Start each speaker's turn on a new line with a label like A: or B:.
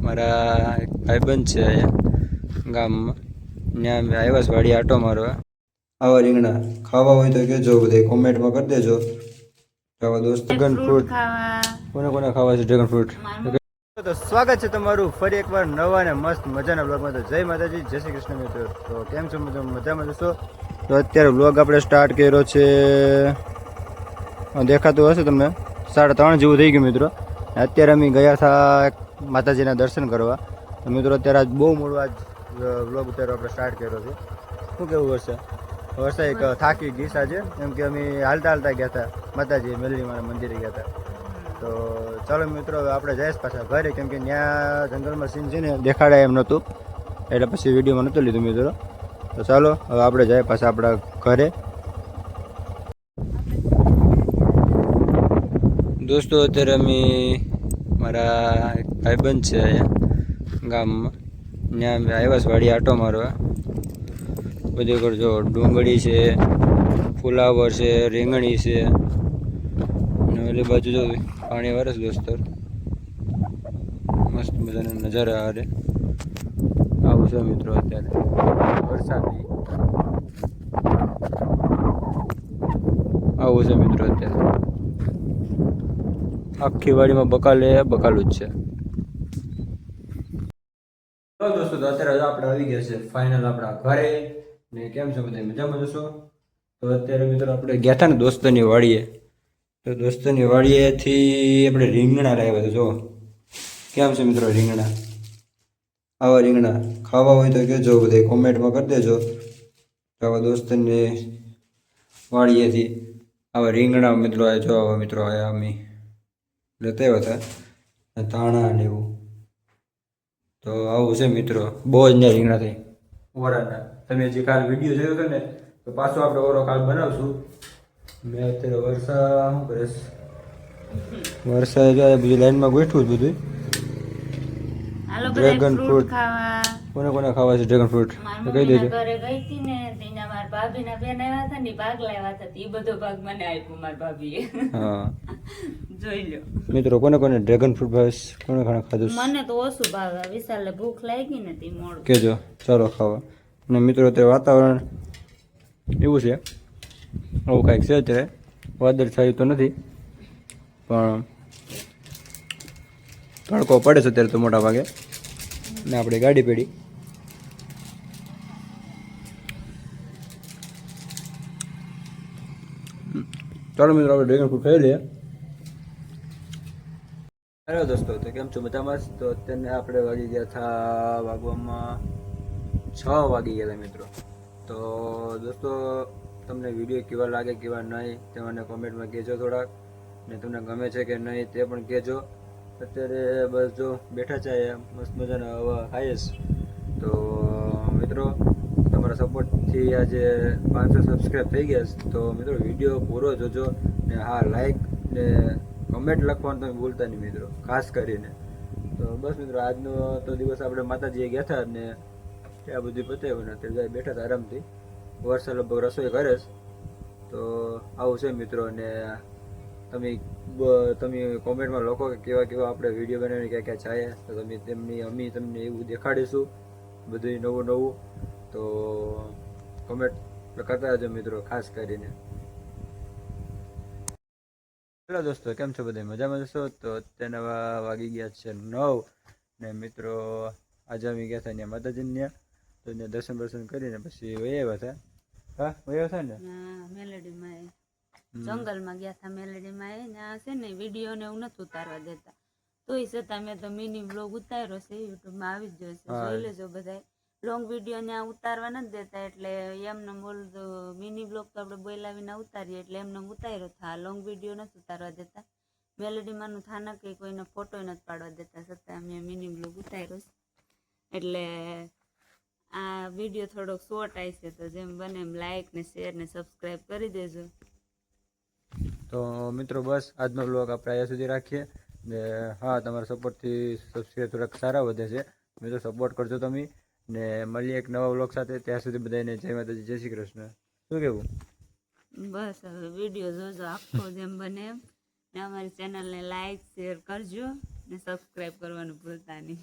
A: મારા એક ભાઈબંધ છે અહીંયા ગામમાં, ત્યાં આવ્યા છે વાડી આટો મારવા. આવા રીંગણા ખાવા હોય તો કહેજો, બધા કોમેન્ટમાં કરી દેજો. આવા દોસ્ત ડ્રેગન ફ્રૂટ કોને કોને ખાવા છે ડ્રેગન ફ્રૂટ? તો સ્વાગત છે તમારું ફરી એકવાર નવા અને મસ્ત મજાના બ્લોગમાં. તો જય માતાજી, જય શ્રી કૃષ્ણ મિત્રો. તો કેમ છો? મજામાં જશો? તો અત્યારે બ્લોગ આપણે સ્ટાર્ટ કર્યો છે, દેખાતું હશે તમને, 3:30 જેવું થઈ ગયું મિત્રો. અત્યારે અમે ગયા હતા માતાજીના દર્શન કરવા. તો મિત્રો અત્યારે આજ બહુ મોડું આજ બ્લોગ અત્યારે આપણે સ્ટાર્ટ કર્યો છે. શું કેવું વર્ષા એક થાકી ગઈ આજે, કેમ કે અમે હાલતા ગયા હતા માતાજી મેલડીમાના મંદિરે ગયા હતા. તો ચાલો મિત્રો હવે આપણે જઈશ પાછા ઘરે, કેમ કે ત્યાં જંગલમાં સીન છે ને દેખાડાય એમ નહોતું, એટલે પછી વિડીયોમાં નહોતું લીધું મિત્રો. તો ચાલો હવે આપણે જઈએ પાછા આપણા ઘરે. દોસ્તો અત્યારે અમે મારા એક ભાઈબંધ છે અહીંયા ગામમાં, ત્યાં આવ્યા છે વાડી આટો મારવા. બધું કરજો, ડુંગળી છે, ફુલાવર છે, રીંગણી છે, અને ઓલી બાજુ જો પાણી વરસ દોસ્તો, મસ્ત મજાનો નજારા આવે. આવું છે મિત્રો અત્યારે વરસાદી, આવું છે મિત્રો અત્યારે આખી વાડીમાં બકાલું જ છે. તો દોસ્તો તો અત્યારે આપણે આવી ગયા છે ફાઇનલ આપણા ઘરે. ને કેમ છો બધા, મજામાં જશો? તો અત્યારે મિત્રો આપણે ગયા હતા ને દોસ્તની વાડીએ. તો દોસ્તની વાડીએથી આપણે રીંગણા લાવ્યા હતા. જો કેમ છે મિત્રો રીંગણા? આવા રીંગણા ખાવા હોય તો કહેજો, બધા કોમેન્ટમાં કરી દેજો. આવા દોસ્તની વાડીએથી આવા રીંગણા મિત્રો જો આવા મિત્રો આવ્યા અમે લેતા આવ્યા હતા, ધાણા ને એવું. તો આવું છે મિત્રો, બહુ જ ને રીંગણા થઈ ઓરાના. તમે જે કાલ વિડીયો જોયો હતો ને, તો પાછો આપણે ઓરો કાલ બનાવશું. મેં અત્યારે વર્ષા શું કરીશ, વર્ષા બધું લાઈનમાં ગોઠવું જ બધું. ડ્રેગન ફ્રૂટ કોને કોને ખાવા છે ડ્રેગન ફ્રૂટ કહી દેજો.
B: ઘરે ગઈ હતી ને, તેના મારા ભાભીના બેન આવ્યા હતા ને, ભાગ લાવ્યા હતા. એ બધો ભાગ મને આપ્યો મારા ભાભીએ. હા જોઈ લો
A: મિત્રો, કોને કોને ડ્રેગન ફ્રૂટ ભાવે, કોને કોને ખાધું?
B: મને તો ઓછું ભાવે, વિશાલે ભૂખ લાગી ને તે મોડું
A: કેજો, ચાલો ખાવા. અને મિત્રો અત્યારે વાતાવરણ એવું છે, આવું કાંઈક છે અત્યારે, વાદળ છાયું તો નથી, પણ તડકો પડે છે અત્યારે તો મોટા ભાગે. ને આપણે ગાડી પેડી ચાલો મિત્રો આપણે ડ્રેગન ફ્રૂટ ખાઈ લઈએ. હેલો દોસ્તો, તો કેમ છો? મજામાં? તો અત્યારે આપણે વાગી ગયા હતા, વાગવામાં 6 વાગી ગયા હતા મિત્રો. તો દોસ્તો તમને વિડીયો કેવા લાગે કેવા નહીં તે મને કોમેન્ટમાં કહેજો થોડાક, ને તમને ગમે છે કે નહીં તે પણ કહેજો. અત્યારે બસ જો બેઠા છે મસ્ત મજાના હવા ખાઈએ છે. તો મિત્રો તમારા સપોર્ટથી આજે 500 સબસ્ક્રાઈબ થઈ ગયા છે. તો મિત્રો વિડીયો પૂરો જોજો, ને હા લાઈક ને કમેન્ટ લખવાનું તમે ભૂલતા નહીં મિત્રો, ખાસ કરીને. તો બસ મિત્રો આજનો તો દિવસ આપણે માતાજીએ ગયા હતા ને ત્યાં બધું પતાવ્યું ને અત્યારે બેઠા હતા આરામથી. વર્ષા લગભગ રસોઈ કરે છે. તો આવું છે મિત્રો. ને તમે કોમેન્ટમાં લખો કે કેવા કેવા આપણે વિડીયો બનાવીને ક્યાં ક્યાં ચાહે, તો અમે તમને એવું દેખાડીશું બધું નવું. તો કોમેન્ટ કરતા જજો મિત્રો, ખાસ કરીને. હેલો દોસ્તો, કેમ છો બધા, મજામાં જશો? તો અત્યારે વાગી ગયા છે 9 ને મિત્રો આજે અમે ગયા હતા ત્યાં માતાજીને ત્યાં. તો ત્યાં દર્શન કરીને પછી વયા હતા. હા વયા હતા ને
B: મેલેડીમાં, જંગલમાં ગયા હતા મેલેડીમાં. ત્યાં છે ને વિડીયો ને એવું નથી ઉતારવા દેતા, તોય છતાં મેં તો મિની બ્લોગ ઉતાર્યો છે, યુટ્યુબમાં આવી જ જશે, જોઈ લેજો બધા. લોંગ વિડીયો ને ઉતારવા નથી દેતા, એટલે એમને બોલતો મિની બ્લોગ તો આપણે બોલાવીને ઉતારીએ, એટલે એમને ઉતાર્યો હતા. લોંગ વિડીયો નથી ઉતારવા દેતા. મેલેડીમાંનું થાનક કે કોઈને ફોટો નથી પાડવા દેતા, છતાં અમે મિની બ્લોગ ઉતાર્યો છે. એટલે આ વિડીયો થોડોક શોર્ટ આવી છે, તો જેમ બને એમ લાઈક ને શેર ને સબસ્ક્રાઈબ કરી દેજો.
A: તો મિત્રો બસ આજનો બ્લોગ આપણે અહીંયા સુધી રાખીએ. ને હા, તમારા સપોર્ટથી સબસ્ક્રાઈબ થોડાક સારા વધે છે મિત્રો, સપોર્ટ કરજો તમે. ને મળીએ એક નવા બ્લોગ સાથે, ત્યાં સુધી બધાને જય માતાજી, જય શ્રી કૃષ્ણ. શું કેવું?
B: બસ હવે વિડીયો જોજો આખો જેમ બને એમ, ને અમારી ચેનલને લાઈક શેર કરજો ને સબસ્ક્રાઈબ કરવાનું ભૂલતા નહીં.